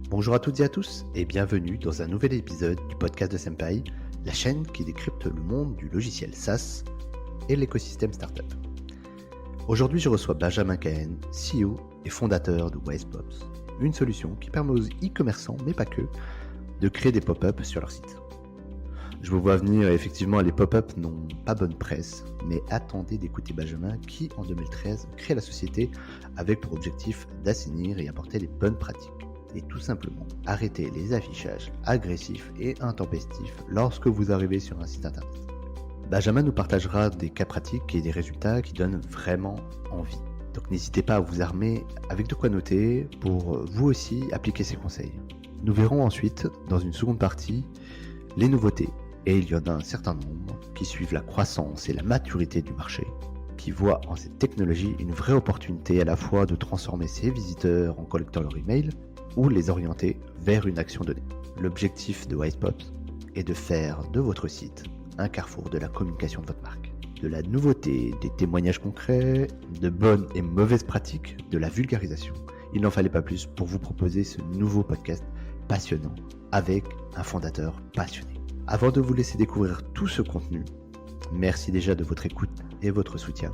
Bonjour à toutes et à tous et bienvenue dans un nouvel épisode du podcast de Senpai, la chaîne qui décrypte le monde du logiciel SaaS et l'écosystème startup. Aujourd'hui, je reçois Benjamin Cahen, CEO et fondateur de WisePops, une solution qui permet aux e-commerçants, mais pas que, de créer des pop-up sur leur site. Je vous vois venir, effectivement, les pop-up n'ont pas bonne presse, mais attendez d'écouter Benjamin qui, en 2013, crée la société avec pour objectif d'assainir et apporter les bonnes pratiques. Et tout simplement arrêter les affichages agressifs et intempestifs lorsque vous arrivez sur un site internet. Benjamin nous partagera des cas pratiques et des résultats qui donnent vraiment envie. Donc n'hésitez pas à vous armer avec de quoi noter pour vous aussi appliquer ces conseils. Nous verrons ensuite, dans une seconde partie, les nouveautés, et il y en a un certain nombre qui suivent la croissance et la maturité du marché, qui voient en cette technologie une vraie opportunité à la fois de transformer ses visiteurs en collectant leur email ou les orienter vers une action donnée. L'objectif de WisePops est de faire de votre site un carrefour de la communication de votre marque. De la nouveauté, des témoignages concrets, de bonnes et mauvaises pratiques, de la vulgarisation. Il n'en fallait pas plus pour vous proposer ce nouveau podcast passionnant avec un fondateur passionné. Avant de vous laisser découvrir tout ce contenu, merci déjà de votre écoute et votre soutien.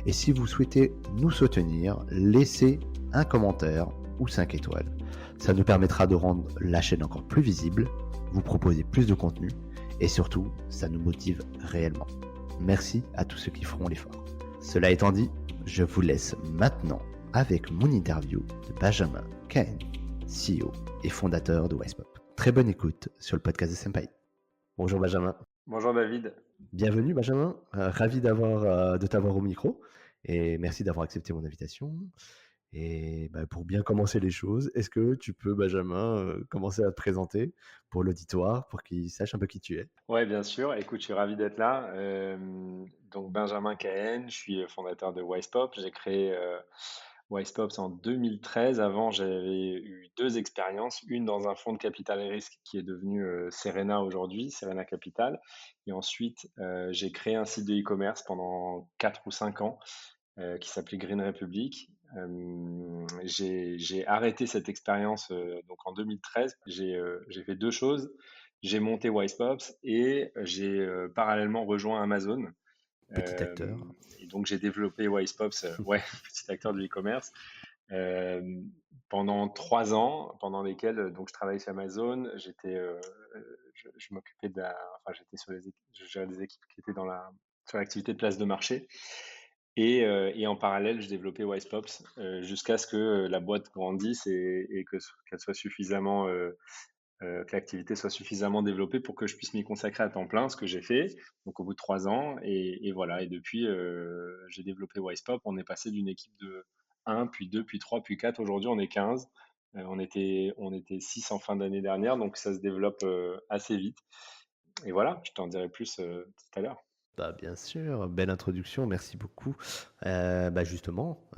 Et si vous souhaitez nous soutenir, laissez un commentaire ou 5 étoiles. Ça nous permettra de rendre la chaîne encore plus visible, vous proposer plus de contenu et surtout, ça nous motive réellement. Merci à tous ceux qui feront l'effort. Cela étant dit, je vous laisse maintenant avec mon interview de Benjamin Cahen, CEO et fondateur de WisePop. Très bonne écoute sur le podcast de Senpai. Bonjour Benjamin. Bonjour David. Bienvenue Benjamin, ravi de t'avoir au micro et merci d'avoir accepté mon invitation. Et pour bien commencer les choses, est-ce que tu peux, Benjamin, commencer à te présenter pour l'auditoire, pour qu'il sache un peu qui tu es? Ouais, bien sûr. Écoute, je suis ravi d'être là. Donc Benjamin Cahen, je suis fondateur de WisePop. J'ai créé WisePops en 2013. Avant, j'avais eu deux expériences. Une dans un fonds de capital et risque qui est devenu Serena aujourd'hui, Serena Capital. Et ensuite, j'ai créé un site de e-commerce pendant 4 ou 5 ans qui s'appelait Green Republic. J'ai arrêté cette expérience donc en 2013. J'ai fait deux choses. J'ai monté WisePops et j'ai parallèlement rejoint Amazon. Petit Euh, acteur. et donc j'ai développé WisePops, ouais, petit acteur de e-commerce, euh, pendant 3 ans, pendant lesquels donc je travaillais chez Amazon. Je m'occupais enfin j'étais je gérais des équipes qui étaient sur l'activité de place de marché. Et en parallèle, je développais WisePops jusqu'à ce que la boîte grandisse et qu'elle soit suffisamment, que l'activité soit suffisamment développée pour que je puisse m'y consacrer à temps plein, ce que j'ai fait. Donc au bout de 3 ans, et voilà. Et depuis, j'ai développé WisePop. On est passé d'une équipe de 1, puis 2, puis 3, puis 4. Aujourd'hui, on est 15. On était 6 en fin d'année dernière, donc ça se développe assez vite. Et voilà, je t'en dirai plus tout à l'heure. Bien sûr, belle introduction, merci beaucoup. Justement,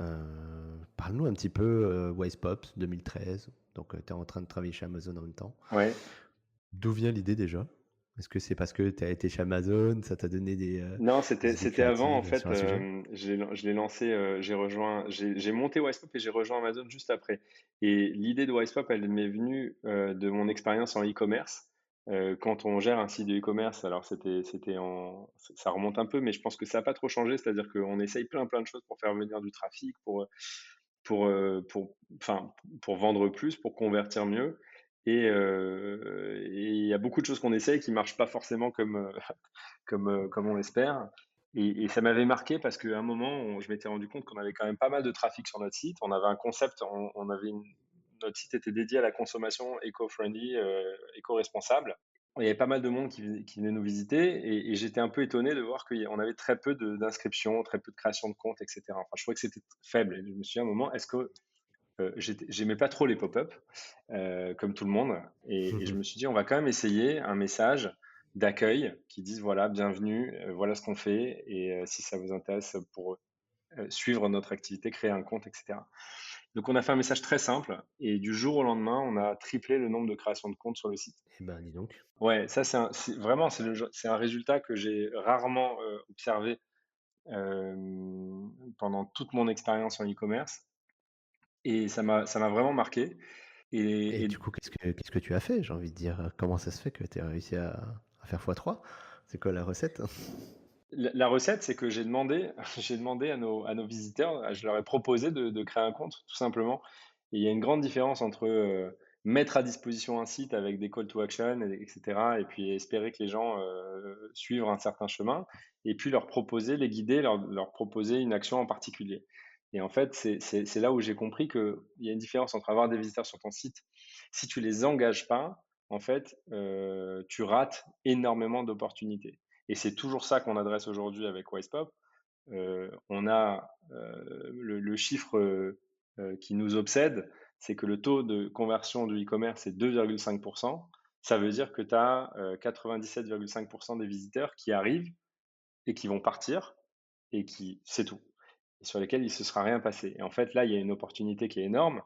parle-nous un petit peu WisePops 2013. Donc, tu es en train de travailler chez Amazon en même temps. Ouais. D'où vient l'idée déjà? Est-ce que c'est parce que tu as été chez Amazon, ça t'a donné Non, des idées c'était avant en créatives sur fait. un sujet? Je l'ai lancé, j'ai monté WisePop et j'ai rejoint Amazon juste après. Et l'idée de WisePop, elle m'est venue de mon expérience en e-commerce. Quand on gère un site de e-commerce, alors ça remonte un peu, mais je pense que ça n'a pas trop changé. C'est-à-dire qu'on essaye plein de choses pour faire venir du trafic, enfin, pour vendre plus, pour convertir mieux. Et il y a beaucoup de choses qu'on essaye qui marchent pas forcément comme on l'espère. Et ça m'avait marqué parce qu'à un moment, je m'étais rendu compte qu'on avait quand même pas mal de trafic sur notre site. On avait un concept, notre site était dédié à la consommation éco-friendly, éco-responsable. Il y avait pas mal de monde qui venait nous visiter et j'étais un peu étonné de voir qu'on avait très peu d'inscriptions, très peu de création de comptes, etc. Enfin, je trouvais que c'était faible. Et je me suis dit à un moment, est-ce que j'aimais pas trop les pop-up, comme tout le monde, et je me suis dit, on va quand même essayer un message d'accueil qui dise voilà, bienvenue, voilà ce qu'on fait, et si ça vous intéresse pour suivre notre activité, créer un compte, etc. Donc on a fait un message très simple, et du jour au lendemain, on a triplé le nombre de créations de comptes sur le site. Eh ben, dis donc. Ouais, ça vraiment c'est un résultat que j'ai rarement observé euh, pendant toute mon expérience en e-commerce, et ça m'a vraiment marqué. Et Et, du coup, qu'est-ce que tu as fait? J'ai envie de dire, comment ça se fait que tu as réussi à faire x3? C'est quoi la recette? la recette, c'est que j'ai demandé, j'ai demandé à nos visiteurs, je leur ai proposé de créer un compte, tout simplement. Et il y a une grande différence entre mettre à disposition un site avec des call to action, etc., et puis espérer que les gens suivent un certain chemin, et puis leur proposer, les guider, leur proposer une action en particulier. Et en fait, c'est là où j'ai compris qu'il y a une différence entre avoir des visiteurs sur ton site. Si tu les engages pas, en fait, tu rates énormément d'opportunités. Et c'est toujours ça qu'on adresse aujourd'hui avec Wisepop. On a le chiffre qui nous obsède, c'est que le taux de conversion du e-commerce est 2,5%. Ça veut dire que tu as 97,5% des visiteurs qui arrivent et qui vont partir et qui, c'est tout, et sur lesquels il ne se sera rien passé. Et en fait, là, il y a une opportunité qui est énorme.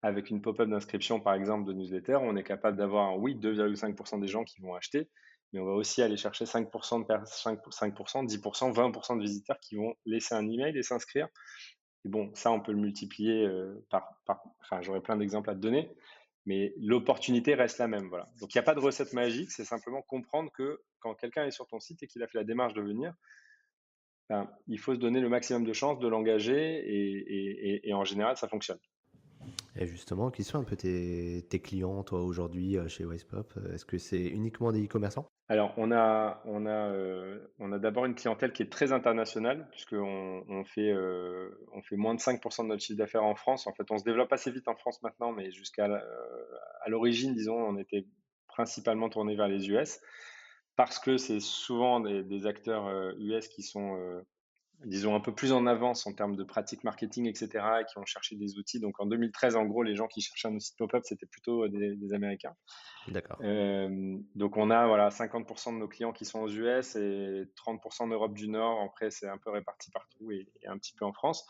Avec une pop-up d'inscription, par exemple, de newsletter, on est capable d'avoir, oui, 2,5% des gens qui vont acheter, mais on va aussi aller chercher 5%, 5%, 10%, 20% de visiteurs qui vont laisser un email et s'inscrire. Et bon, ça, on peut le multiplier enfin, j'aurais plein d'exemples à te donner, mais l'opportunité reste la même. Voilà. Donc, il n'y a pas de recette magique, c'est simplement comprendre que quand quelqu'un est sur ton site et qu'il a fait la démarche de venir, ben, il faut se donner le maximum de chances de l'engager et en général, ça fonctionne. Et justement, qui sont un peu tes clients, toi, aujourd'hui, chez Wisepop? Est-ce que c'est uniquement des e-commerçants? Alors, on a d'abord une clientèle qui est très internationale, puisqu'on fait moins de 5% de notre chiffre d'affaires en France. En fait, on se développe assez vite en France maintenant, mais à l'origine, disons, on était principalement tourné vers les US, parce que c'est souvent des acteurs US qui sont disons, un peu plus en avance en termes de pratiques marketing, etc., et qui ont cherché des outils. Donc en 2013, en gros, les gens qui cherchaient un site pop-up, c'était plutôt des Américains. D'accord. Donc on a voilà, 50% de nos clients qui sont aux US et 30% en Europe du Nord. Après, c'est un peu réparti partout et un petit peu en France.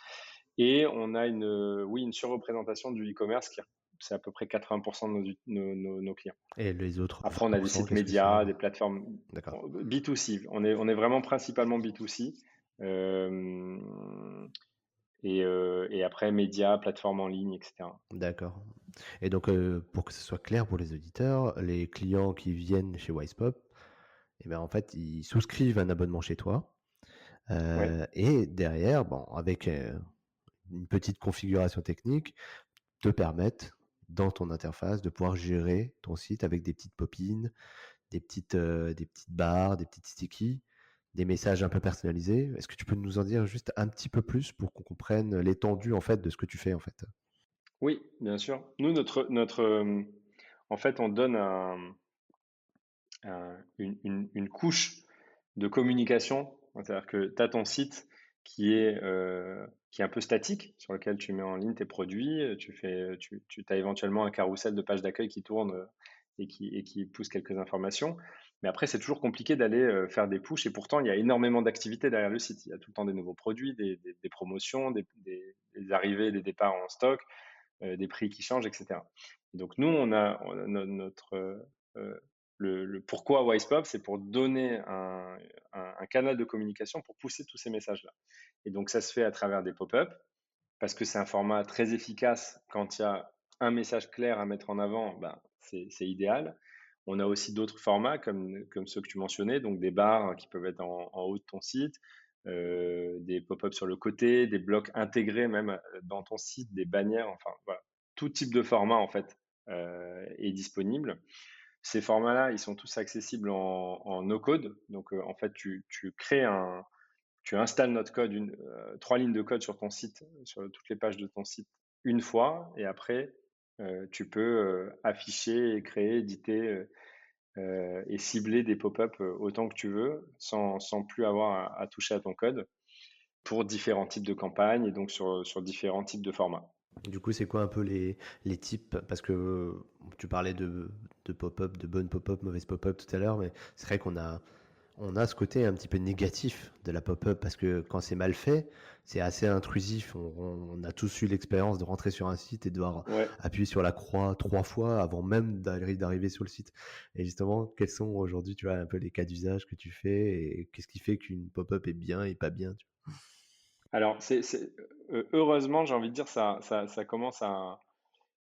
Et on a oui, une surreprésentation du e-commerce qui c'est à peu près 80% de nos clients. Et les autres Après, on a des 20%, sites qu'est-ce que c'est? médias, des plateformes D'accord. B2C. On est vraiment principalement B2C. Euh, et après, médias, plateformes en ligne, etc. D'accord. Et donc, pour que ce soit clair pour les auditeurs, les clients qui viennent chez Wisepop, eh ben, en fait, ils souscrivent un abonnement chez toi, Ouais, et derrière, bon, avec, une petite configuration technique, te permettent, dans ton interface, de pouvoir gérer ton site avec des petites pop-in, des petites barres, des petites stickies, des messages un peu personnalisés. Est-ce que tu peux nous en dire juste un petit peu plus pour qu'on comprenne l'étendue, en fait, de ce que tu fais, en fait? oui, bien sûr. Nous, en fait, on donne une couche de communication. C'est-à-dire que tu as ton site qui est un peu statique, sur lequel tu mets en ligne tes produits. Tu as éventuellement un carrousel de pages d'accueil qui tourne et qui pousse quelques informations. Mais après, c'est toujours compliqué d'aller faire des pushes. Et pourtant, il y a énormément d'activités derrière le site. Il y a tout le temps des nouveaux produits, des promotions, des arrivées, des départs en stock, des prix qui changent, etc. Donc nous, on a notre le pourquoi Wisepop, c'est pour donner un canal de communication pour pousser tous ces messages-là. Et donc ça se fait à travers des pop-up parce que c'est un format très efficace quand il y a un message clair à mettre en avant, ben, c'est idéal. On a aussi d'autres formats comme ceux que tu mentionnais, donc des barres qui peuvent être en haut de ton site, des pop-up sur le côté, des blocs intégrés même dans ton site, des bannières, enfin voilà. Tout type de format en fait est disponible. Ces formats-là, ils sont tous accessibles en no-code. Donc en fait, tu installes notre code, 3 lignes de code sur ton site, sur toutes les pages de ton site une fois, et après, tu peux afficher, créer, éditer et cibler des pop-up autant que tu veux, sans plus avoir à toucher à ton code pour différents types de campagnes et donc sur différents types de formats. Du coup, c'est quoi un peu les types? Parce que tu parlais de pop-up, de bonnes pop-up, mauvaises pop-up tout à l'heure, mais c'est vrai qu'on a ce côté un petit peu négatif de la pop-up parce que quand c'est mal fait, c'est assez intrusif. On a tous eu l'expérience de rentrer sur un site et de devoir Ouais. appuyer sur la croix 3 fois avant même d'arriver sur le site. Et justement, quels sont aujourd'hui, tu vois, un peu les cas d'usage que tu fais et qu'est-ce qui fait qu'une pop-up est bien et pas bien, tu Alors, heureusement, j'ai envie de dire, ça commence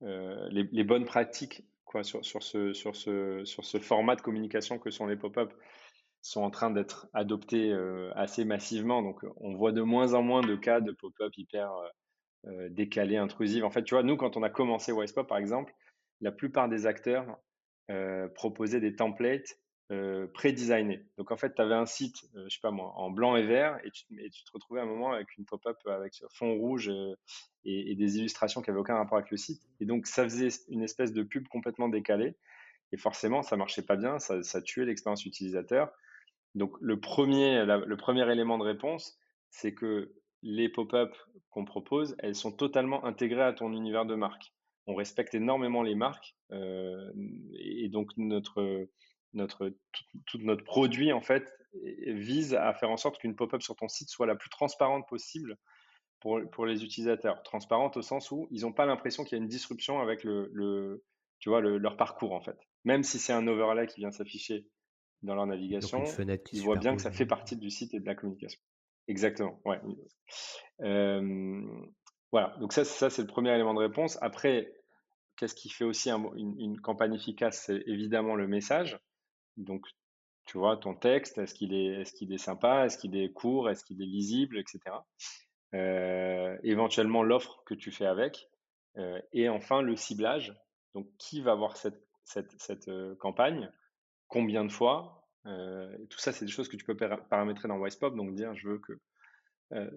les bonnes pratiques quoi, sur ce format de communication que sont les pop-up sont en train d'être adoptés assez massivement. Donc, on voit de moins en moins de cas de pop-up hyper décalés, intrusifs. En fait, tu vois, nous, quand on a commencé Wisepop, par exemple, la plupart des acteurs proposaient des templates pré-designés. Donc, en fait, tu avais un site, je sais pas moi, en blanc et vert, et tu te retrouvais à un moment avec une pop-up avec ce fond rouge et des illustrations qui n'avaient aucun rapport avec le site. Et donc, ça faisait une espèce de pub complètement décalée. Et forcément, ça marchait pas bien, ça tuait l'expérience utilisateur. Donc le premier élément de réponse, c'est que les pop-up qu'on propose, elles sont totalement intégrées à ton univers de marque. On respecte énormément les marques, et donc tout notre produit, en fait, vise à faire en sorte qu'une pop-up sur ton site soit la plus transparente possible pour les utilisateurs. Transparente au sens où ils ont pas l'impression qu'il y a une disruption avec tu vois, leur parcours, en fait. Même si c'est un overlay qui vient s'afficher dans leur Donc une navigation, fenêtre qui se ils voient bien que superpose. ça fait partie du site et de la communication. Exactement, ouais. Voilà, donc ça c'est le premier élément de réponse. Après, qu'est-ce qui fait aussi une campagne efficace? C'est évidemment le message. Donc, tu vois, ton texte, est-ce qu'il est sympa? Est-ce qu'il est court? Est-ce qu'il est lisible? Etc. Éventuellement l'offre que tu fais avec. Et enfin, le ciblage. Donc, qui va voir cette campagne? Combien de fois? Tout ça, c'est des choses que tu peux paramétrer dans Wisepop. Donc dire, je veux que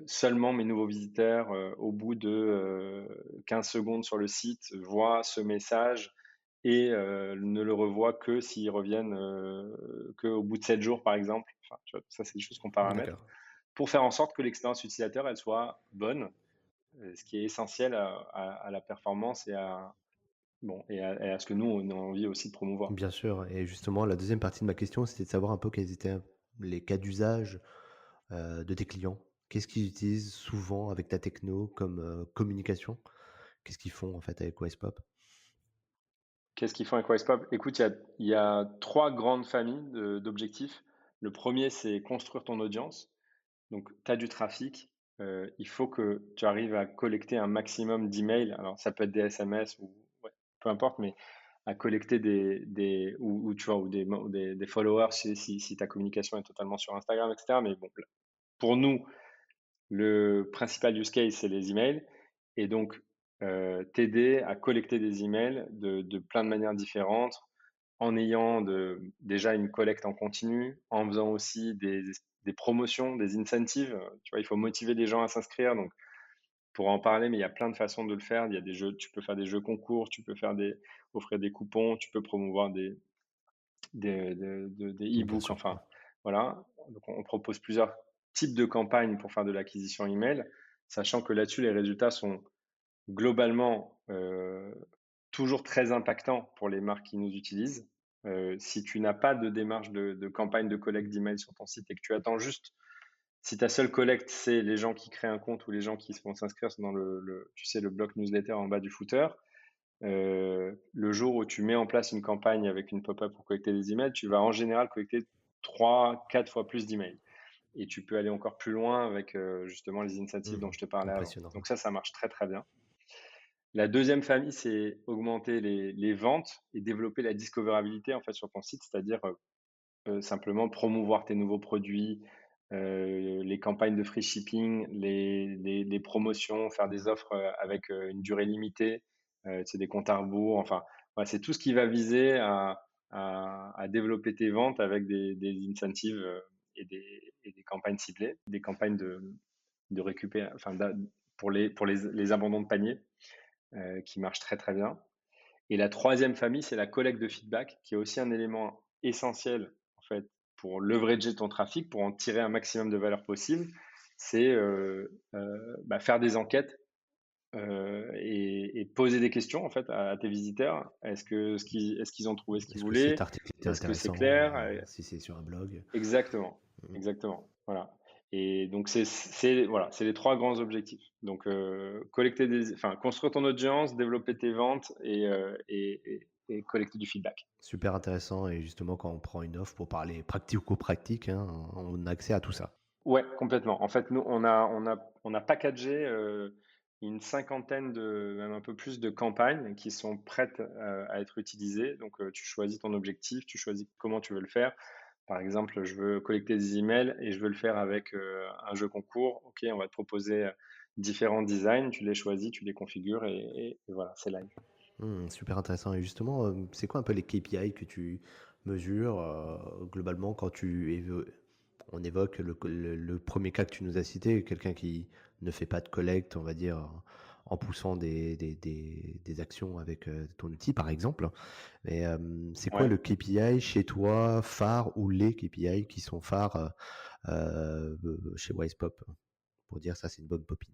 seulement mes nouveaux visiteurs, au bout de 15 secondes sur le site, voient ce message et ne le revoient que s'ils reviennent qu'au bout de 7 jours, par exemple. Enfin, tu vois, ça, c'est des choses qu'on paramètre D'accord. pour faire en sorte que l'expérience utilisateur, elle soit bonne, ce qui est essentiel à la performance et à ce que nous, on a envie aussi de promouvoir. Bien sûr, et justement, la deuxième partie de ma question, c'était de savoir un peu quels étaient les cas d'usage de tes clients. Qu'est-ce qu'ils utilisent souvent avec ta techno comme communication? Qu'est-ce qu'ils font en fait avec Wisepop? Qu'est-ce qu'ils font avec Wisepop? Écoute, il y a 3 grandes familles d'objectifs. Le premier, c'est construire ton audience. Donc, tu as du trafic, il faut que tu arrives à collecter un maximum d'emails. Alors, ça peut être des SMS ou ouais, peu importe, mais à collecter ou tu vois, ou des followers si ta communication est totalement sur Instagram, etc. Mais bon, pour nous, le principal use case, c'est les emails. Et donc, t'aider à collecter des emails de plein de manières différentes, en ayant déjà une collecte en continu, en faisant aussi des promotions, des incentives. Tu vois, il faut motiver les gens à s'inscrire. Donc, pour en parler, mais il y a plein de façons de le faire. Il y a des jeux, tu peux faire des jeux concours, tu peux offrir des coupons, tu peux promouvoir des Bien e-books, sûr, ouais. enfin, voilà. Donc, on propose plusieurs types de campagnes pour faire de l'acquisition email, sachant que là-dessus, les résultats sont globalement toujours très impactants pour les marques qui nous utilisent. Si tu n'as pas de démarche de campagne de collecte d'email sur ton site et que tu attends juste, si ta seule collecte, c'est les gens qui créent un compte ou les gens qui vont s'inscrire dans tu sais, le bloc newsletter en bas du footer, le jour où tu mets en place une campagne avec une pop-up pour collecter des emails, tu vas en général collecter 3, 4 fois plus d'emails. Et tu peux aller encore plus loin avec justement les incentives dont Mhm. je te parlais avant. Impressionnant. Donc ça marche très très bien. La deuxième famille, c'est augmenter les ventes et développer la discoverabilité en fait sur ton site, c'est-à-dire simplement promouvoir tes nouveaux produits, les campagnes de free shipping, les promotions, faire des offres avec une durée limitée, c'est des comptes à rebours, enfin, voilà, c'est tout ce qui va viser à développer tes ventes avec des incentives et des campagnes ciblées, des campagnes de récupérer, enfin, pour les abandons de panier qui marchent très très bien. Et la troisième famille, c'est la collecte de feedback, qui est aussi un élément essentiel en fait pour leverager ton trafic, pour en tirer un maximum de valeur possible. C'est faire des enquêtes et poser des questions en fait à tes visiteurs. Est-ce qu'ils ont trouvé ce qu'ils Est-ce que voulaient? cet article était Est-ce que c'est intéressant clair? si c'est sur un blog? Exactement, Mhm. exactement. Voilà. Et donc c'est les trois grands objectifs. Donc construire ton audience, développer tes ventes et collecter du feedback. Super intéressant, et justement quand on prend une offre pour parler pratico-pratique, hein, on a accès à tout ça. Ouais, complètement. En fait, nous on a packagé une cinquantaine même un peu plus de campagnes qui sont prêtes à être utilisées. Donc, tu choisis ton objectif, tu choisis comment tu veux le faire. Par exemple, je veux collecter des emails et je veux le faire avec un jeu concours. Ok, on va te proposer différents designs, tu les choisis, tu les configures et voilà, c'est live. Super intéressant. Et justement, c'est quoi un peu les KPI que tu mesures globalement quand on évoque le premier cas que tu nous as cité, quelqu'un qui ne fait pas de collecte, on va dire, en poussant des actions avec ton outil, par exemple. Mais c'est quoi Ouais. le KPI chez toi, phare, ou les KPI qui sont phares chez Wisepop, pour dire ça, c'est une bonne popine.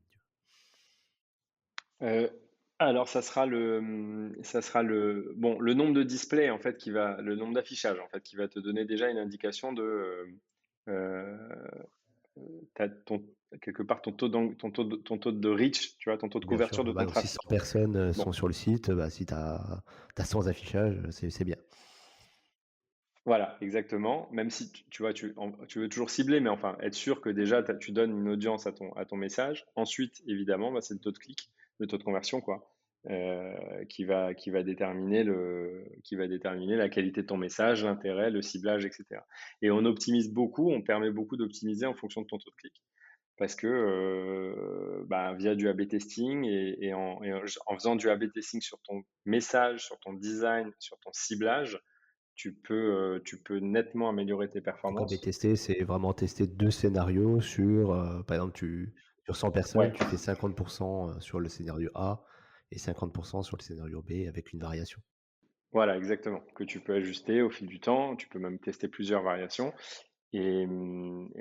Euh, alors, ça sera le nombre de displays en fait le nombre d'affichages en fait qui va te donner déjà une indication de euh, t'as quelque part ton taux de reach, tu vois, ton taux de Bien sûr. couverture de Bah, ton donc si 100 trafic. personnes sont Bon, sur le site, bah, si tu as 100 affichages, c'est bien. voilà, exactement. Même si tu vois, tu veux toujours cibler, mais enfin, être sûr que déjà tu donnes une audience à ton message. Ensuite, évidemment, bah, c'est le taux de clic, le taux de conversion, quoi, qui va déterminer la qualité de ton message, l'intérêt, le ciblage, etc. Et on optimise beaucoup, on permet beaucoup d'optimiser en fonction de ton taux de clic. Parce que bah, via du A/B testing en faisant du A/B testing sur ton message, sur ton design, sur ton ciblage, tu peux nettement améliorer tes Donc A/B performances. tester, c'est vraiment tester 2 scénarios sur, par exemple, sur 100 personnes, Ouais, tu fais 50% sur le scénario A et 50% sur le scénario B avec une variation. voilà, exactement. Que tu peux ajuster au fil du temps. Tu peux même tester plusieurs variations. Et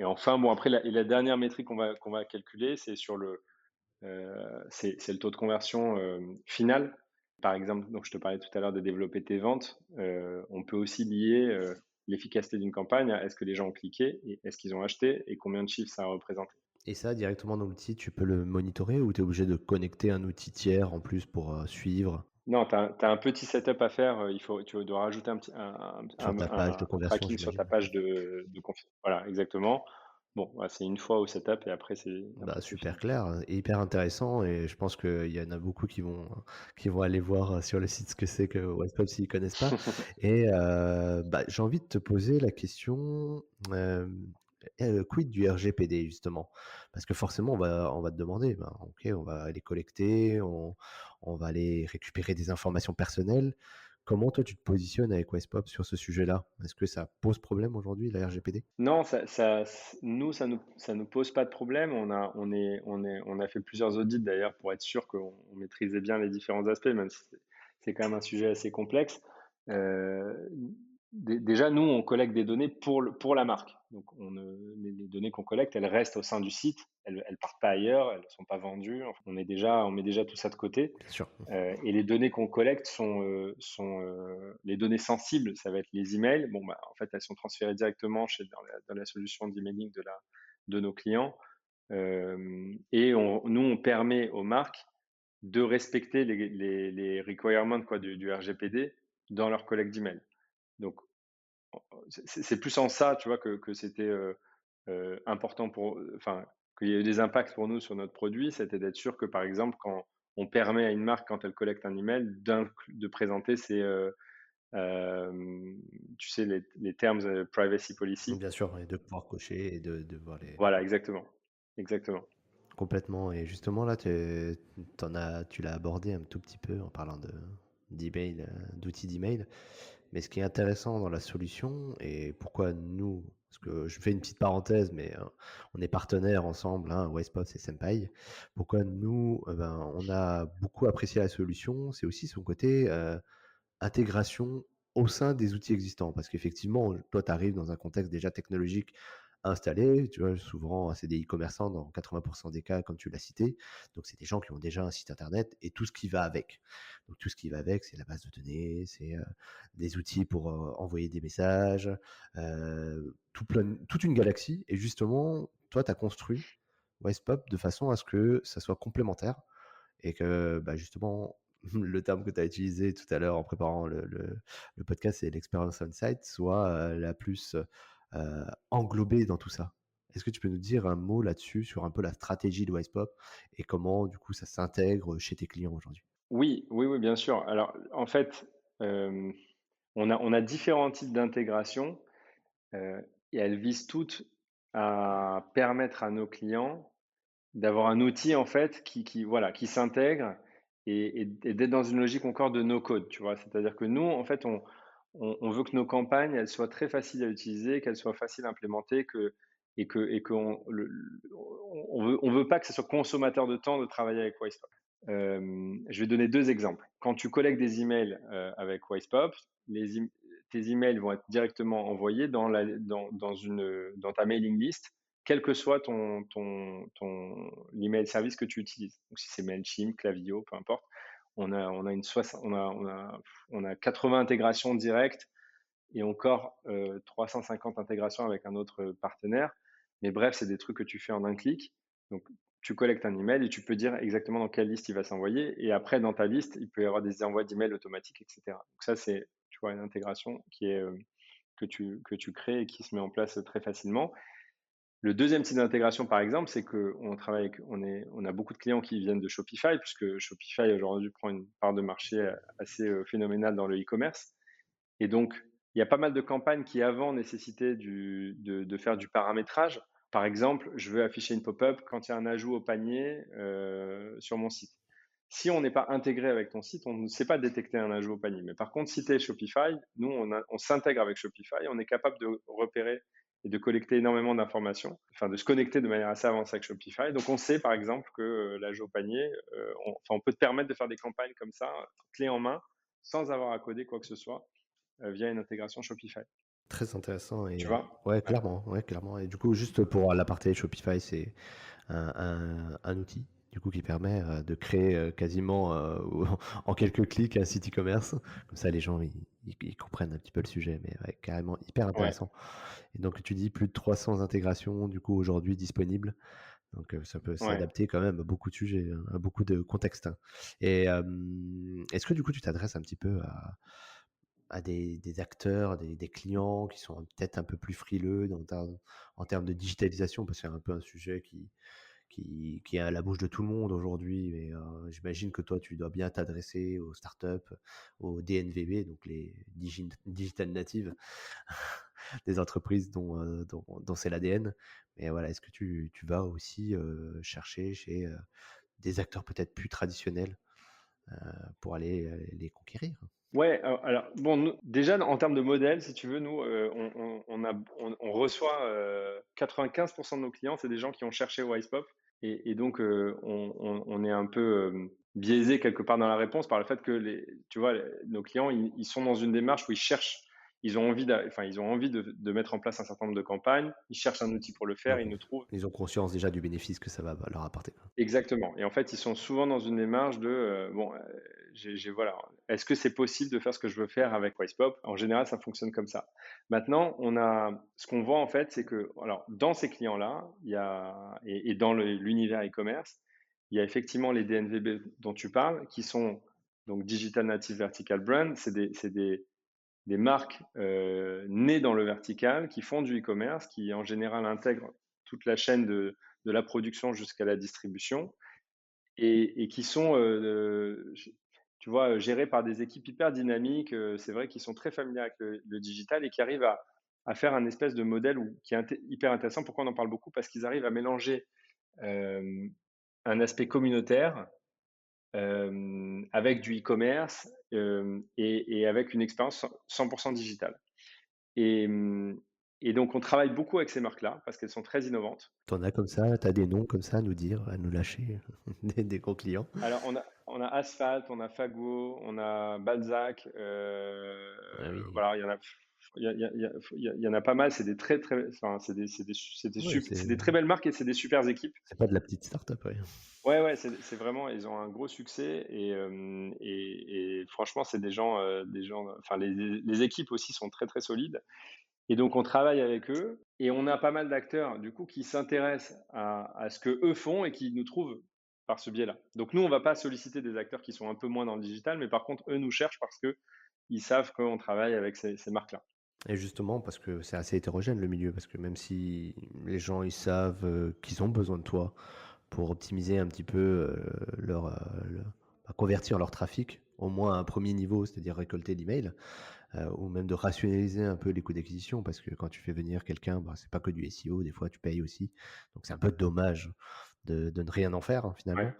enfin, bon, après, la dernière métrique qu'on va calculer, c'est c'est le taux de conversion final. Par exemple, donc je te parlais tout à l'heure de développer tes ventes. On peut aussi lier l'efficacité d'une campagne à est-ce que les gens ont cliqué, et est-ce qu'ils ont acheté et combien de chiffres ça a représenté. Et ça, directement dans l'outil, tu peux le monitorer ou tu es obligé de connecter un outil tiers en plus pour suivre Non, tu as un petit setup à faire. Tu dois rajouter sur ta page de un conversion, tracking sur ta j'imagine? page de voilà, exactement. Bon, ouais, c'est une fois au setup et Bah, après c'est super fini. clair, et hyper intéressant, et je pense qu'il y en a beaucoup qui vont aller voir sur le site ce que c'est que What's s'ils connaissent pas. Et bah, j'ai envie de te poser la question, quid du RGPD justement? Parce que forcément on va te demander, ben, OK, on va aller collecter, on va aller récupérer des informations personnelles. Comment toi tu te positionnes avec Westpop sur ce sujet-là? Est-ce que ça pose problème aujourd'hui, la RGPD? Non, nous, ça nous pose pas de problème. On a fait plusieurs audits d'ailleurs pour être sûr qu'on maîtrisait bien les différents aspects, même si c'est quand même un sujet assez complexe. Euh, Déjà, nous, on collecte des données pour la marque. Donc, les données qu'on collecte, elles restent au sein du site. Elles partent pas ailleurs. Elles sont pas vendues. Enfin, on met déjà tout ça de côté. Bien sûr. Et les données qu'on collecte sont les données sensibles, ça va être les emails. Bon, bah, en fait, elles sont transférées directement dans la solution d'emailing de nos clients. Nous, on permet aux marques de respecter les requirements quoi, du RGPD dans leur collecte d'emails. Donc, c'est plus en ça, tu vois, que c'était important enfin, qu'il y a eu des impacts pour nous sur notre produit, c'était d'être sûr que, par exemple, quand on permet à une marque, quand elle collecte un email, de présenter euh, tu sais, les termes privacy policy. Bien sûr, et de pouvoir cocher et de voir les. Voilà, exactement. Exactement. Complètement. Et justement, là, tu l'as abordé un tout petit peu en parlant d'email, d'outils d'email. Mais ce qui est intéressant dans la solution, et pourquoi nous, parce que je fais une petite parenthèse, mais on est partenaires ensemble, hein, Westpot et Senpai. Pourquoi nous, ben, on a beaucoup apprécié la solution, c'est aussi son côté intégration au sein des outils existants. Parce qu'effectivement, toi, tu arrives dans un contexte déjà technologique installé, tu vois, souvent c'est des e-commerçants dans 80% des cas, comme tu l'as cité. Donc, c'est des gens qui ont déjà un site internet et tout ce qui va avec. Donc, tout ce qui va avec, c'est la base de données, c'est des outils pour envoyer des messages, toute une galaxie. Et justement, toi, tu as construit Westpop de façon à ce que ça soit complémentaire et que bah, justement, le terme que tu as utilisé tout à l'heure en préparant le podcast, c'est l'expérience on-site, soit la plus englobée dans tout ça. Est-ce que tu peux nous dire un mot là-dessus, sur un peu la stratégie de Wisepop et comment, du coup, ça s'intègre chez tes clients aujourd'hui? Oui, oui, oui, bien sûr. Alors, en fait, hem, on a différents types d'intégration, heu et elles visent toutes à permettre à nos clients d'avoir un outil, en fait, qui voilà, qui s'intègre et d'être dans une logique encore de no code, tu vois? C'est-à-dire que nous, en fait, on veut que nos campagnes, elles soient très faciles à utiliser, qu'elles soient faciles à implémenter, et qu'on on veut pas que ce soit consommateur de temps de travailler avec Wisepop. Je vais donner 2 exemples. Quand tu collectes des emails, avec Wisepop, les em tes emails vont être directement envoyés dans ta mailing list, quel que soit l'email service que tu utilises. Donc si c'est Mailchimp, Klaviyo, peu importe. On a une soixan on a 80 intégrations directes et encore 350 intégrations avec un autre partenaire. Mais bref, c'est des trucs que tu fais en un clic. Donc, tu collectes un email et tu peux dire exactement dans quelle liste il va s'envoyer. Et après, dans ta liste, il peut y avoir des envois d'emails automatiques, etc. Donc ça, c'est, tu vois, une intégration que tu crées et qui se met en place très facilement. Le deuxième type d'intégration, par exemple, c'est qu'on travaille on a beaucoup de clients qui viennent de Shopify, puisque Shopify aujourd'hui prend une part de marché assez phénoménale dans le e-commerce. Et donc, il y a pas mal de campagnes qui avant nécessitaient de faire du paramétrage. Par exemple, je veux afficher une pop-up quand il y a un ajout au panier sur mon site. Si on n'est pas intégré avec ton site, on ne sait pas détecter un ajout au panier. Mais par contre, si tu es Shopify, nous, on s'intègre avec Shopify, on est capable de repérer et de collecter énormément d'informations, enfin de se connecter de manière assez avancée avec Shopify. Donc on sait par exemple que l'ajout au panier, on peut te permettre de faire des campagnes comme ça, clé en main, sans avoir à coder quoi que ce soit via une intégration Shopify. Très intéressant Tu et vois? Ouais. ouais, clairement et du coup, juste pour l'aparté Shopify, c'est un outil, du coup, qui permet, de créer, quasiment, en quelques clics un site e-commerce. Comme ça, les gens, ils comprennent un petit peu le sujet, mais ouais, carrément hyper Ouais. intéressant et donc tu dis plus de 300 intégrations, du coup, aujourd'hui disponibles. Donc, ça peut Ouais. s'adapter quand même à beaucoup de sujets, hein, à beaucoup de contextes, hein et est-ce que du coup, tu t'adresses un petit peu à des acteurs, des clients qui sont peut-être un peu plus frileux en termes de digitalisation? Parce que c'est un peu un sujet qui est à la bouche de tout le monde aujourd'hui, mais j'imagine que toi, tu dois bien t'adresser aux startups, aux DNVB, donc les digital natives, des entreprises dont c'est l'ADN. Mais voilà, est-ce que tu vas aussi chercher chez des acteurs peut-être plus traditionnels pour aller les conquérir? Ouais, alors bon, nous déjà en termes de modèle, si tu veux, nous, on reçoit, 95 de nos clients, c'est des gens qui ont cherché Wisepop et donc on est un peu, biaisé quelque part dans la réponse par le fait que tu vois, nos clients, ils sont dans une démarche où ils ont envie de mettre en place un certain nombre de campagnes. Ils cherchent un outil pour le faire, Donc, ils nous trouvent. ils ont conscience déjà du bénéfice que ça va leur apporter. Exactement, et en fait, ils sont souvent dans une démarche de, bon, voilà, est-ce que c'est possible de faire ce que je veux faire avec Wisepop? En général, ça fonctionne comme ça. Maintenant, ce qu'on voit, en fait, c'est que alors dans ces clients-là, il y a et dans l'univers e-commerce, il y a effectivement les DNVB dont tu parles, qui sont donc Digital Native Vertical Brand. C'est des marques, nées dans le vertical, qui font du e-commerce, qui en général intègrent toute la chaîne de la production jusqu'à la distribution et qui sont, tu vois, gérés par des équipes hyper dynamiques. C'est vrai qu'ils sont très familiers avec le digital et qui arrivent à faire un espèce de modèle qui est hyper intéressant. Pourquoi on en parle beaucoup? Parce qu'ils arrivent à mélanger un aspect communautaire avec du e-commerce et avec une expérience 100% digitale. Et, et donc, on travaille beaucoup avec ces marques-là parce qu'elles sont très innovantes. T'en as comme ça, t'as des noms comme ça à nous dire, à nous lâcher, des gros clients? Alors, on a Asphalt, on a Fago, on a Balzac. Ah oui. Voilà, il y en a pas mal. C'est des très, très, enfin, Ouais, c'est c'est des très belles marques et c'est des super équipes. c'est pas de la petite start-up, ouais. Ouais, ouais, c'est vraiment, ils ont un gros succès et franchement, c'est enfin, les équipes aussi sont très, très solides. Et donc, on travaille avec eux et on a pas mal d'acteurs, du coup, qui s'intéressent à ce que eux font et qui nous trouvent par ce biais-là. Donc, nous, on va pas solliciter des acteurs qui sont un peu moins dans le digital, mais par contre, eux nous cherchent parce que ils savent qu'on travaille avec ces marques-là. Et justement, parce que c'est assez hétérogène le milieu, parce que même si les gens ils savent, qu'ils ont besoin de toi pour optimiser un petit peu, convertir leur trafic, au moins à un premier niveau, c'est-à-dire récolter l'email, ou même de rationaliser un peu les coûts d'acquisition. Parce que quand tu fais venir quelqu'un, bah, c'est pas que du SEO, des fois tu payes aussi. Donc c'est un peu dommage de ne rien en faire, hein, Ouais, finalement.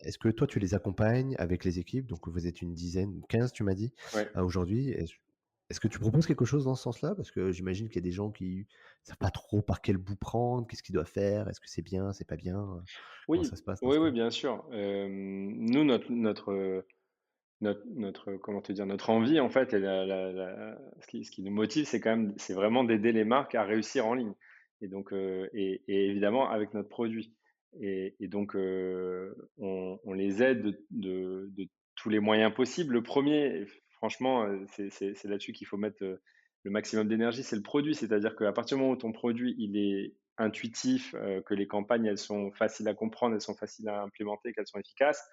Est-ce que toi tu les accompagnes avec les équipes? Donc vous êtes une dizaine, 15 tu m'as dit, ouais. aujourd'hui. Est-ce que tu proposes quelque chose dans ce sens-là? Parce que j'imagine qu'il y a des gens qui savent pas trop par quel bout prendre, qu'est-ce qu'ils doivent faire? Est-ce que c'est bien, c'est pas bien? Comment ça Oui, se passe dans oui, ce oui, cas? bien sûr. Nous, comment te dire, notre envie, en fait, et ce qui nous motive, c'est quand même, c'est vraiment d'aider les marques à réussir en ligne. Et donc, et évidemment, avec notre produit. Et donc, on les aide de tous les moyens possibles. Le premier, et franchement, c'est là-dessus qu'il faut mettre le maximum d'énergie, c'est le produit. C'est-à-dire qu'à partir du moment où ton produit, il est intuitif, que les campagnes, elles sont faciles à comprendre, elles sont faciles à implémenter, qu'elles sont efficaces,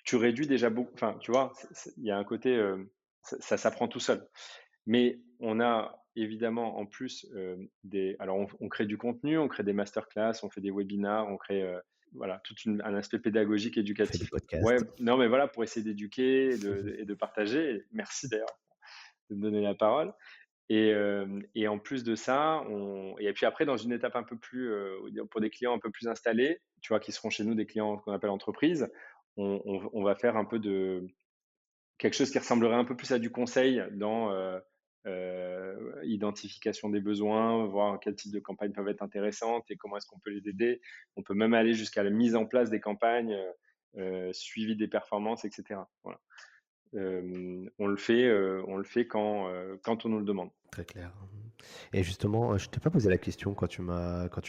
tu réduis déjà beaucoup. Enfin, tu vois, il y a un côté, ça s'apprend tout seul. Mais on a évidemment en plus alors on crée du contenu, on crée des masterclass, on fait des webinars, on crée voilà un aspect pédagogique, On fait des éducatif. Ouais, podcasts. non mais voilà, pour essayer d'éduquer et de partager. Et merci d'ailleurs de me donner la parole. Et en plus de ça, et puis après, dans une étape un peu plus, pour des clients un peu plus installés, tu vois, qui seront chez nous des clients qu'on appelle entreprises, on va faire un peu de quelque chose qui ressemblerait un peu plus à du conseil dans identification des besoins, voir quel type de campagnes peuvent être intéressantes et comment est-ce qu'on peut les aider. On peut même aller jusqu'à la mise en place des campagnes, suivi des performances, etc. Voilà. On le fait quand on nous le demande. Très clair. Et justement, je t'ai pas posé la question quand tu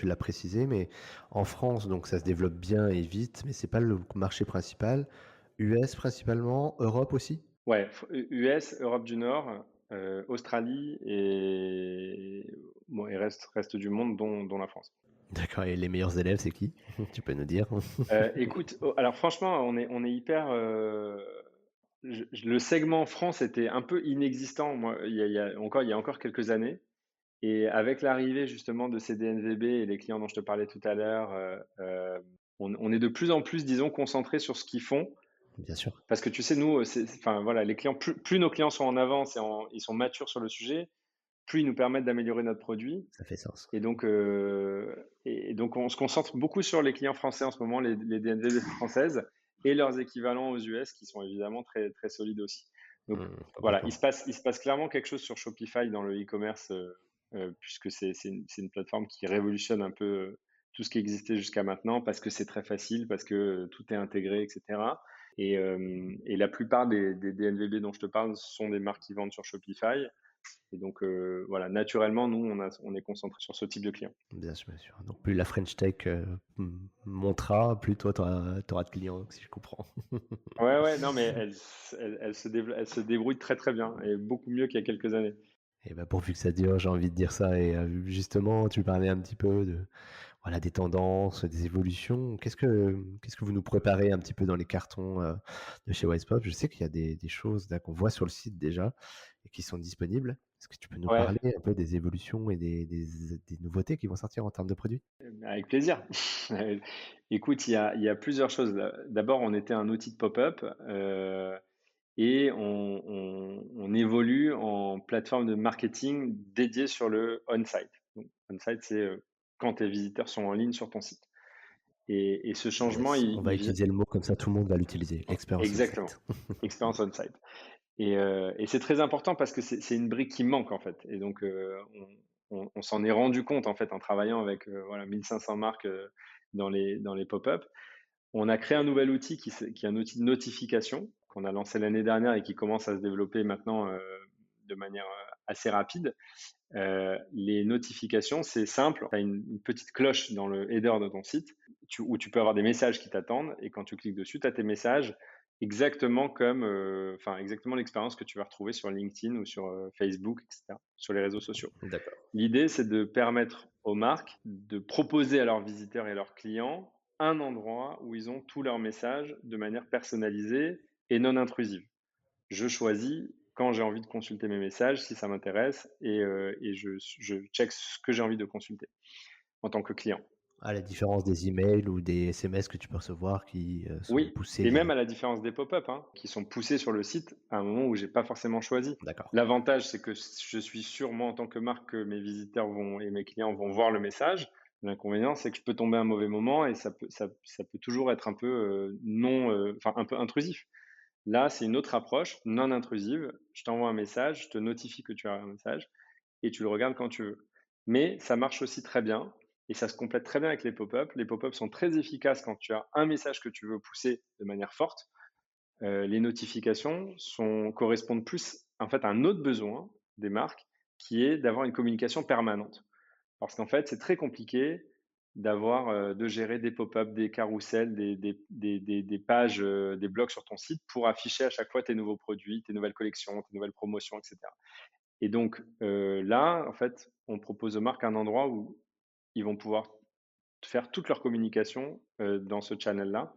l'as précisé, mais en France, donc ça se développe bien et vite, mais c'est pas le marché principal. US principalement, Europe aussi? Ouais, US, Europe du Nord, Australie et bon, et reste du monde, dont la France. D'accord, et les meilleurs élèves, c'est qui? Tu peux nous dire? Écoute, alors franchement, on est hyper, le segment France était un peu inexistant, moi, il y a encore quelques années. Et avec l'arrivée justement de ces DNVB et les clients dont je te parlais tout à l'heure, on est de plus en plus, disons, concentrés sur ce qu'ils font. Bien sûr, Parce que tu sais, nous, enfin voilà, les clients, plus nos clients sont en avance et ils sont matures sur le sujet, plus ils nous permettent d'améliorer notre produit. ça fait sens. Et donc, on se concentre beaucoup sur les clients français en ce moment, les DNVB françaises et leurs équivalents aux US qui sont évidemment très, très solides aussi. Donc voilà, il Complètement. se passe, il se passe clairement quelque chose sur Shopify dans le e-commerce, puisque c'est une plateforme qui révolutionne un peu tout ce qui existait jusqu'à maintenant parce que c'est très facile, parce que tout est intégré, etc. Et la plupart des DNVB dont je te parle sont des marques qui vendent sur Shopify. Et donc, voilà, naturellement, nous, on est concentré sur ce type de client. Bien sûr, bien sûr. Donc plus la French Tech, montera, plus toi tu auras de clients, si je comprends. Ouais, ouais, non, mais elle se débrouille très, très bien et beaucoup mieux qu'il y a quelques années. Et bah, pourvu que ça dure, j'ai envie de dire ça. Et justement, tu parlais un petit peu de voilà, des tendances, des évolutions. Qu'est-ce que vous nous préparez un petit peu dans les cartons, de chez Wisepop? Je sais qu'il y a des choses là qu'on voit sur le site déjà et qui sont disponibles. Est-ce que tu peux nous Ouais, parler un peu des évolutions et des nouveautés qui vont sortir en termes de produits? avec plaisir. Écoute, il y a plusieurs choses. D'abord, on était un outil de pop-up, et on évolue en plateforme de marketing dédiée sur le on-site. Donc, on-site, c'est quand tes visiteurs sont en ligne sur ton site. Et ce changement, Yes, on va il vient. utiliser le mot comme ça, tout le monde va l'utiliser, expérience on Exactement, site. expérience on-site. Et c'est très important parce que c'est une brique qui manque en fait. Et donc, on s'en est rendu compte en fait en travaillant avec voilà 1500 marques dans les pop-up. On a créé un nouvel outil qui est un outil de notification qu'on a lancé l'année dernière et qui commence à se développer maintenant de manière assez rapide. Les notifications, c'est simple. Tu as une petite cloche dans le header de ton site où tu peux avoir des messages qui t'attendent. Et quand tu cliques dessus, tu as tes messages exactement comme, enfin, exactement l'expérience que tu vas retrouver sur LinkedIn ou sur Facebook, etc., sur les réseaux sociaux. D'accord. L'idée, c'est de permettre aux marques de proposer à leurs visiteurs et leurs clients un endroit où ils ont tous leurs messages de manière personnalisée et non intrusive. Je choisis quand j'ai envie de consulter mes messages, si ça m'intéresse, et je check ce que j'ai envie de consulter en tant que client. À la différence des emails ou des SMS que tu peux recevoir qui, sont Oui, poussés et même direct. à la différence des pop-up, hein, qui sont poussés sur le site à un moment où j'ai pas forcément choisi. D'accord. L'avantage, c'est que je suis sûr, moi, en tant que marque, que mes visiteurs vont et mes clients vont voir le message. L'inconvénient, c'est que je peux tomber à un mauvais moment et ça peut toujours être un peu, non, enfin, un peu intrusif. Là, c'est une autre approche non intrusive. Je t'envoie un message, je te notifie que tu as un message et tu le regardes quand tu veux. Mais ça marche aussi très bien et ça se complète très bien avec les pop-up. Les pop-up sont très efficaces quand tu as un message que tu veux pousser de manière forte. Les notifications correspondent plus en fait à un autre besoin des marques qui est d'avoir une communication permanente. Parce qu'en fait, c'est très compliqué de gérer des pop-up, des carousels, des pages, des blogs sur ton site pour afficher à chaque fois tes nouveaux produits, tes nouvelles collections, tes nouvelles promotions, et cetera. Et donc, là, en fait, on propose aux marques un endroit où ils vont pouvoir faire toute leur communication, dans ce channel-là.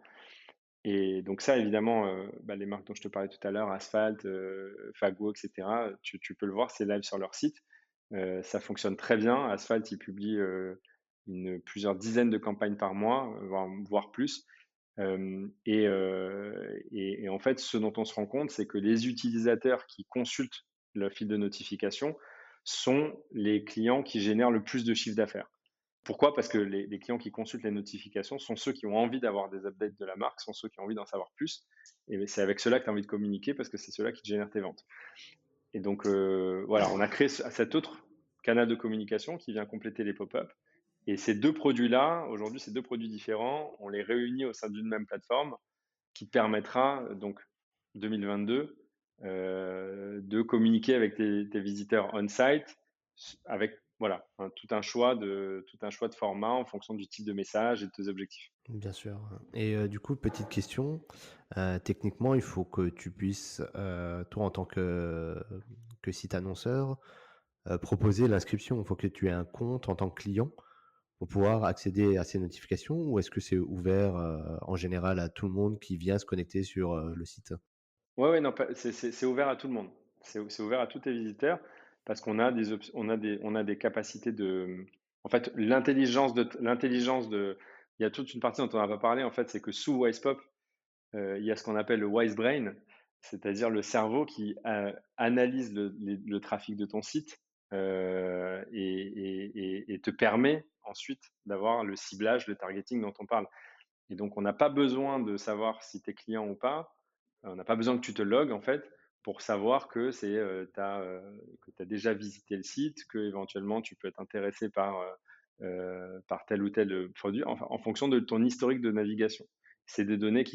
Et donc ça, évidemment, les marques dont je te parlais tout à l'heure, Asphalt, Fago, et cetera, tu peux le voir, c'est live sur leur site. Ça fonctionne très bien. Asphalt, ils publient, plusieurs dizaines de campagnes par mois, voire plus. Et en fait, ce dont on se rend compte, c'est que les utilisateurs qui consultent le fil de notification sont les clients qui génèrent le plus de chiffre d'affaires. Pourquoi? Parce que les clients qui consultent les notifications sont ceux qui ont envie d'avoir des updates de la marque, sont ceux qui ont envie d'en savoir plus. Et c'est avec ceux-là que tu as envie de communiquer parce que c'est ceux-là qui te génèrent tes ventes. Et donc, voilà, on a créé cet autre canal de communication qui vient compléter les pop-up. Et ces deux produits-là, aujourd'hui, ces deux produits différents, on les réunit au sein d'une même plateforme qui te permettra, donc 2022, de communiquer avec tes visiteurs on-site avec voilà, tout un choix de format en fonction du type de message et de tes objectifs. Bien sûr, et du coup, petite question, techniquement, il faut que tu puisses, toi, en tant que site annonceur, proposer l'inscription. Il faut que tu aies un compte en tant que client pour pouvoir accéder à ces notifications, ou est-ce que c'est ouvert, en général à tout le monde qui vient se connecter sur, le site? Ouais, ouais, non, c'est ouvert à tout le monde. C'est ouvert à tous tes visiteurs parce qu'on a on a des capacités de, en fait, l'intelligence de, il y a toute une partie dont on n'a pas parlé, en fait, c'est que sous WisePop, il y a ce qu'on appelle le Wise Brain, c'est-à-dire le cerveau qui analyse le trafic de ton site, et te permet ensuite d'avoir le ciblage, le targeting dont on parle. Et donc, on n'a pas besoin de savoir si tu es client ou pas. On n'a pas besoin que tu te logs, en fait, pour savoir que que tu as déjà visité le site, que éventuellement tu peux être intéressé par tel ou tel produit, enfin, en fonction de ton historique de navigation. C'est des données Pas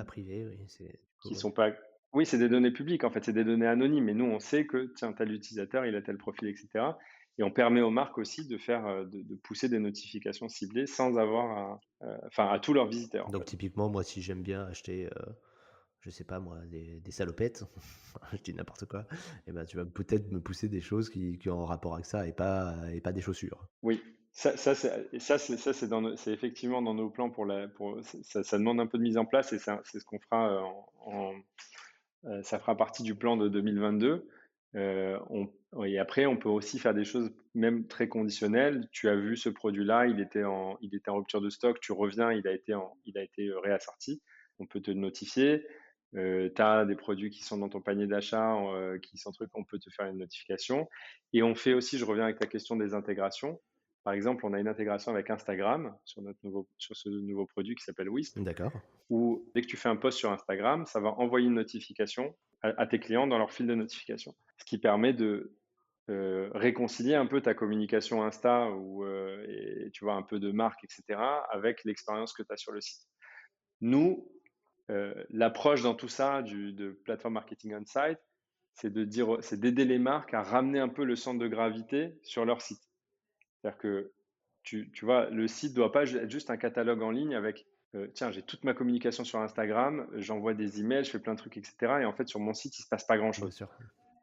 privé, oui, c'est qui cool. sont pas, oui, c'est des données publiques, en fait, c'est des données anonymes. Et nous, on sait que, tiens, tel utilisateur, il a tel profil, etc. Et on permet aux marques aussi de pousser des notifications ciblées sans avoir enfin, à tous leurs visiteurs, en Donc fait. typiquement, moi, si j'aime bien acheter, je sais pas moi, des salopettes, je dis n'importe quoi, et ben, tu vas peut-être me pousser des choses qui ont rapport avec ça, et pas des chaussures. Oui, c'est c'est effectivement dans nos plans ça demande un peu de mise en place et c'est ce qu'on fera ça fera partie du plan de 2022. Et après, on peut aussi faire des choses même très conditionnelles. Tu as vu ce produit-là, il était en rupture de stock, tu reviens, il a été réassorti. On peut te le notifier. Tu as des produits qui sont dans ton panier d'achat, qui sont trucs, on peut te faire une notification. Et on fait aussi, je reviens avec ta question des intégrations. Par exemple, on a une intégration avec Instagram sur ce nouveau produit qui s'appelle Wisp, D'accord. où dès que tu fais un post sur Instagram, ça va envoyer une notification à tes clients dans leur fil de notification. Ce qui permet de réconcilier un peu ta communication Insta et tu vois un peu de marque, etc., avec l'expérience que tu as sur le site. Nous, l'approche dans tout ça de plateforme marketing on-site, c'est d'aider les marques à ramener un peu le centre de gravité sur leur site. C'est-à-dire que tu vois, le site doit pas être juste un catalogue en ligne avec, tiens, j'ai toute ma communication sur Instagram, j'envoie des emails, je fais plein de trucs, etc. Et en fait, sur mon site, il se passe pas Bien grand-chose. sûr.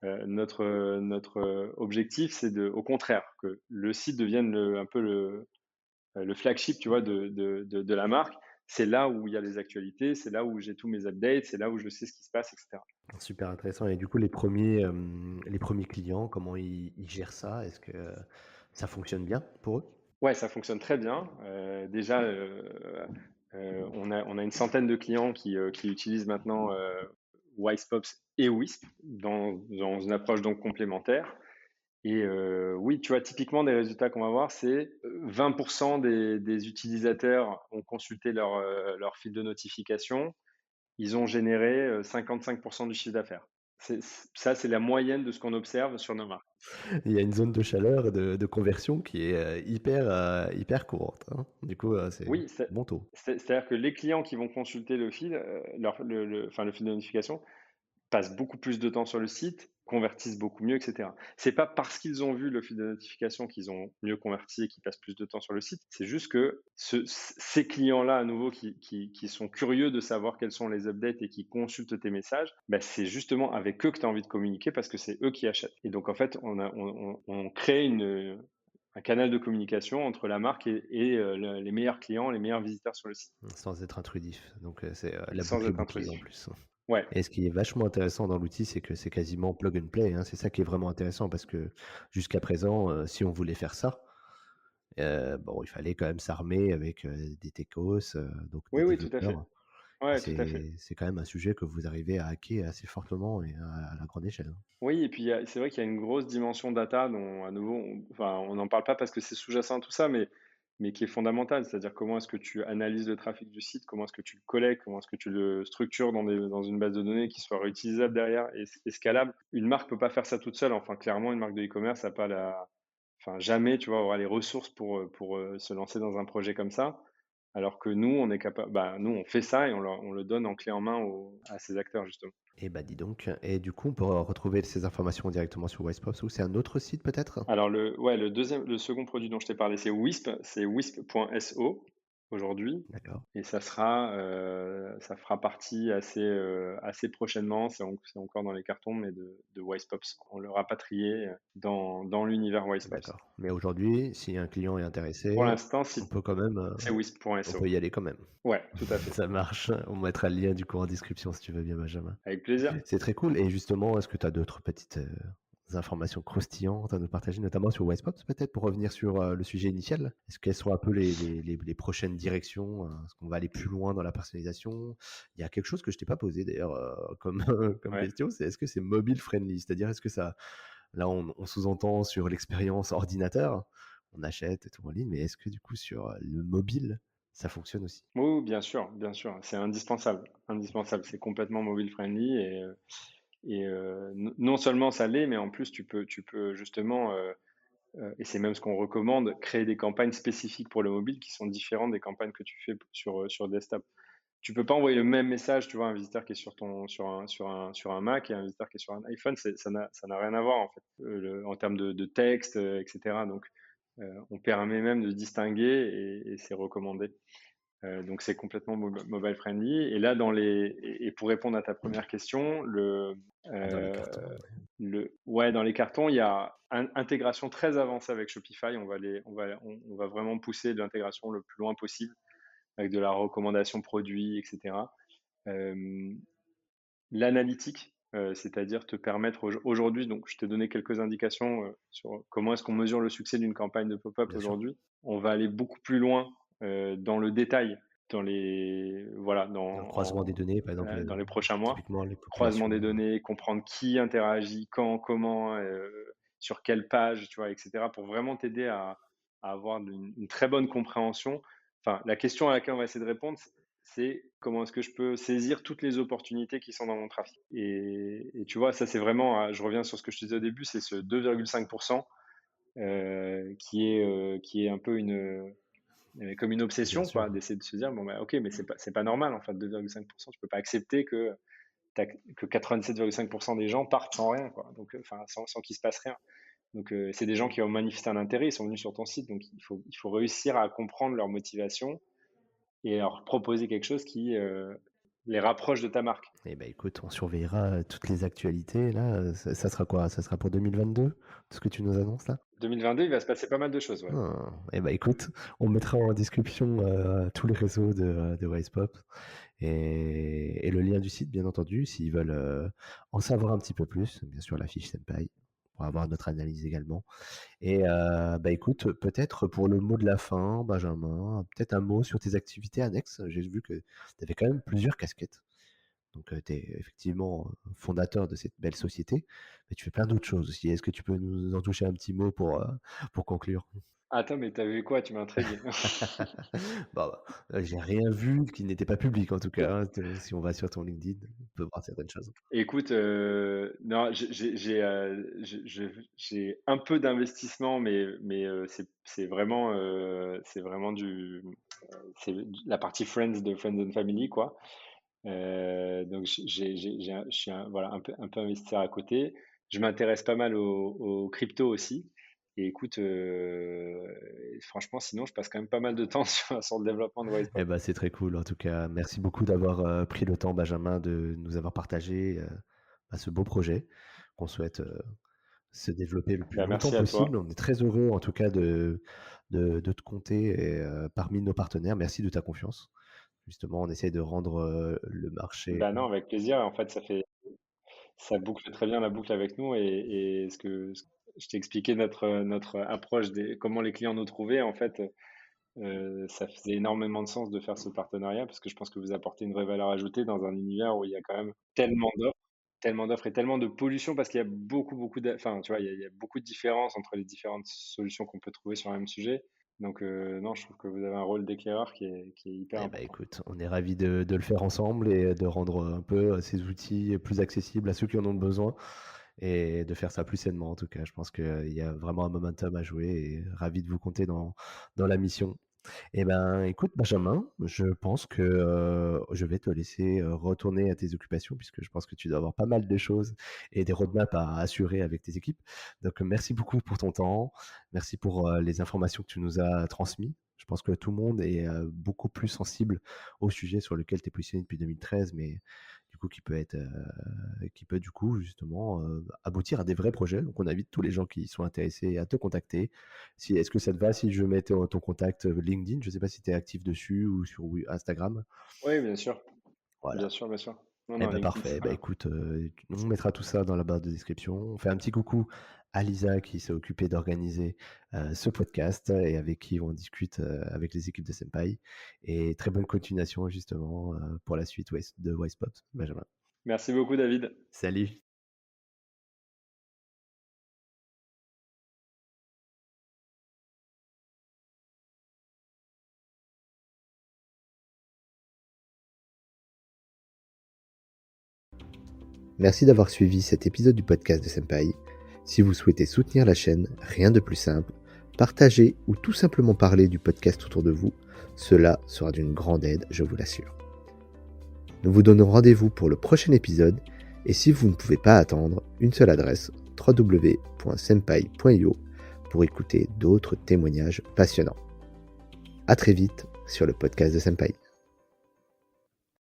Notre objectif, c'est au contraire, que le site devienne un peu le flagship, tu vois, de la marque. C'est là où il y a les actualités, c'est là où j'ai tous mes updates, c'est là où je sais ce qui se passe, etc. Super intéressant et du coup les premiers clients, comment ils gèrent ça? Est-ce que ça fonctionne bien pour eux? Ouais, ça fonctionne très bien. Déjà, on a une centaine de clients qui utilisent maintenant, Wisepops et Wisp dans une approche donc complémentaire. Et oui, tu vois, typiquement des résultats qu'on va voir, c'est 20 des utilisateurs ont consulté leur fil de notification. Ils ont généré 55 du chiffre d'affaires. Ça, c'est la moyenne de ce qu'on observe sur nos marques. Il y a une zone de chaleur, de conversion qui est, hyper courante, hein. Du coup, c'est Oui, bon taux. c'est-à-dire que les clients qui vont consulter le fil, enfin, le fil de notification, passent beaucoup plus de temps sur le site, convertissent beaucoup mieux, et cetera. C'est pas parce qu'ils ont vu le fil de notification qu'ils ont mieux converti et qu'ils passent plus de temps sur le site. C'est juste que ces clients-là, à nouveau, qui sont curieux de savoir quels sont les updates et qui consultent tes messages, bah, c'est justement avec eux que tu as envie de communiquer parce que c'est eux qui achètent. Et donc, en fait, on crée un canal de communication entre la marque et les meilleurs clients, les meilleurs visiteurs sur le site, Sans être intrusif, donc c'est, la sans boucle est être bouclée en intrusif. plus. Ouais. Et ce qui est vachement intéressant dans l'outil, c'est que c'est quasiment plug and play, hein. C'est ça qui est vraiment intéressant parce que jusqu'à présent, si on voulait faire ça, bon, il fallait quand même s'armer avec, des techos, donc des Oui, oui, tout à fait. développeurs et Ouais, tout à fait. c'est quand même un sujet que vous arrivez à hacker assez fortement et à la grande échelle, hein. Oui, et puis c'est vrai qu'il y a une grosse dimension data dont à nouveau, enfin, on n'en parle pas parce que c'est sous-jacent à tout ça, mais qui est fondamentale. C'est-à-dire comment est-ce que tu analyses le trafic du site, comment est-ce que tu le collectes, comment est-ce que tu le structures dans une base de données qui soit réutilisable derrière et scalable. Une marque peut pas faire ça toute seule. Enfin, clairement, une marque de e-commerce n'a pas enfin, jamais, tu vois, aura les ressources pour se lancer dans un projet comme ça. Alors que nous, on est capable, bah, nous, on fait ça et on le donne en clé en main à ces acteurs, justement. Et bah, dis donc et du coup, on peut retrouver ces informations directement sur Wisepops ou c'est un autre site peut-être? Alors le second produit dont je t'ai parlé, c'est wisp.so aujourd'hui D'accord. et ça fera partie assez prochainement. C'est encore dans les cartons, mais de Wisepops. On le rapatrié dans l'univers Wisepops. D'accord. Mais aujourd'hui, si un client est Pour intéressé, l'instant, on peut quand même, c'est on wisp.so. peut y aller quand même. Ouais, tout à fait. Ça marche. On mettra le lien du coup en description si tu veux bien, Benjamin. Avec plaisir. C'est très cool. Et justement, est-ce que tu as d'autres petites informations croustillantes à nous partager, notamment sur Wisepops peut-être pour revenir sur le sujet initial? Est-ce quelles sont un peu les prochaines directions? Est-ce qu'on va aller plus loin dans la personnalisation? Il y a quelque chose que je t'ai pas posé d'ailleurs comme, comme Ouais. question, c'est est-ce que c'est mobile friendly? C'est-à-dire, est-ce que ça, là, on sous-entend sur l'expérience ordinateur, on achète et tout en ligne, mais est-ce que du coup sur le mobile, ça fonctionne aussi? Oui, oui, bien sûr, c'est indispensable, indispensable. C'est complètement mobile friendly et non seulement ça l'est, mais en plus tu peux justement, et c'est même ce qu'on recommande, créer des campagnes spécifiques pour le mobile qui sont différentes des campagnes que tu fais sur desktop. Tu peux pas envoyer le même message, tu vois, à un visiteur qui est sur un Mac et un visiteur qui est sur un iPhone, ça n'a rien à voir en fait, en termes de texte, et cetera. Donc, on permet même de distinguer et c'est recommandé. Donc c'est complètement mobile friendly. Et là, et pour répondre à ta première question, Dans les euh, cartons, ouais. ouais, dans les cartons, il y a intégration très avancée avec Shopify. On va vraiment pousser de l'intégration le plus loin possible avec de la recommandation produit, etc. Euh, L'analytique, c'est-à-dire te permettre aujourd'hui, donc je t'ai donné quelques indications sur comment est-ce qu'on mesure le succès d'une campagne de pop-up Bien sûr. aujourd'hui. On va aller beaucoup plus loin dans le détail, voilà, Dans le croisement des données, par exemple, dans les prochains mois. typiquement les Croisement des populations, données, comprendre qui interagit, quand, comment, sur quelle page, tu vois, etc. pour vraiment t'aider à avoir une très bonne compréhension. Enfin, la question à laquelle on va essayer de répondre, c'est comment est-ce que je peux saisir toutes les opportunités qui sont dans mon trafic. Et tu vois, ça c'est vraiment, je reviens sur ce que je te disais au début, c'est ce 2,5% qui est un peu comme une bien obsession, sûr. quoi, d'essayer de se dire, bon, bah, ok, mais c'est pas normal, en fait, 2,5%, tu peux pas accepter que 87,5% des gens partent sans rien, quoi, donc, enfin, sans qu'il se passe rien. Donc, c'est des gens qui ont manifesté un intérêt, ils sont venus sur ton site, donc il faut réussir à comprendre leur motivation et leur proposer quelque chose qui les rapproche de ta marque. Eh ben, écoute, on surveillera toutes les actualités là, ça sera quoi? Ça sera pour 2022? Ce que tu nous annonces là? 2022, il va se passer pas mal de choses, ouais. Ah, eh ben, écoute, on mettra en description tous les réseaux de Wisepop et le lien du site, bien entendu, s'ils veulent en savoir un petit peu plus. Bien sûr, la fiche Senpai pour avoir notre analyse également. Et écoute, peut-être pour le mot de la fin, Benjamin, peut-être un mot sur tes activités annexes. J'ai vu que tu avais quand même plusieurs casquettes. Donc, tu es effectivement fondateur de cette belle société, mais tu fais plein d'autres choses aussi. Est-ce que tu peux nous en toucher un petit mot pour conclure? Attends, mais t'as vu quoi? Tu m'intrigues. J'ai rien vu qui n'était pas public en tout cas, hein. Si on va sur ton LinkedIn, on peut voir certaines choses. Écoute, non, j'ai un peu d'investissement, mais c'est vraiment c'est la partie Friends de Friends and Family, quoi. Donc je suis voilà, un peu investisseur à côté. Je m'intéresse pas mal aux crypto aussi. Et écoute, franchement, sinon, je passe quand même pas mal de temps sur le développement de Eh Wisepop. ben, c'est très cool. En tout cas, merci beaucoup d'avoir pris le temps, Benjamin, de nous avoir partagé ce beau projet qu'on souhaite se développer le plus Ben, longtemps merci à possible. toi. On est très heureux, en tout cas, de te compter parmi nos partenaires. Merci de ta confiance. Justement, on essaie de rendre le marché. Ben non, avec plaisir. En fait, ça boucle très bien la boucle avec nous et je t'ai expliqué notre approche comment les clients nous trouvaient. En fait, ça faisait énormément de sens de faire ce partenariat parce que je pense que vous apportez une vraie valeur ajoutée dans un univers où il y a quand même tellement d'offres et tellement de pollution parce qu'il y a enfin, tu vois, il y a beaucoup de différences entre les différentes solutions qu'on peut trouver sur un même sujet. Donc, non, je trouve que vous avez un rôle d'éclaireur qui est hyper Eh ben, important. écoute, on est ravis de le faire ensemble et de rendre un peu ces outils plus accessibles à ceux qui en ont besoin et de faire ça plus sainement en tout cas. Je pense qu'il y a vraiment un momentum à jouer et ravi de vous compter dans la mission. Eh ben, écoute, Benjamin, je pense que je vais te laisser retourner à tes occupations puisque je pense que tu dois avoir pas mal de choses et des roadmaps à assurer avec tes équipes. Donc, merci beaucoup pour ton temps. Merci pour les informations que tu nous as transmises. Je pense que tout le monde est beaucoup plus sensible au sujet sur lequel tu es positionné depuis 2013, mais du coup, qui peut du coup justement aboutir à des vrais projets. Donc, on invite tous les gens qui sont intéressés à te contacter. Est-ce que ça te va si je mets ton contact LinkedIn? Je ne sais pas si tu es actif dessus ou sur Instagram. Oui, bien sûr. Voilà. Bien sûr, bien sûr. Non, Eh non, ben LinkedIn, parfait. ça. Écoute, on mettra tout ça dans la barre de description. On fait un petit coucou à Lisa qui s'est occupée d'organiser ce podcast et avec qui on discute avec les équipes de Senpai. Et très bonne continuation justement pour la suite de Wisepop, Benjamin. Merci beaucoup, David. Salut. Merci d'avoir suivi cet épisode du podcast de Senpai. Si vous souhaitez soutenir la chaîne, rien de plus simple, partager ou tout simplement parler du podcast autour de vous, cela sera d'une grande aide, je vous l'assure. Nous vous donnons rendez-vous pour le prochain épisode et si vous ne pouvez pas attendre, une seule adresse www.senpai.io pour écouter d'autres témoignages passionnants. À très vite sur le podcast de Senpai.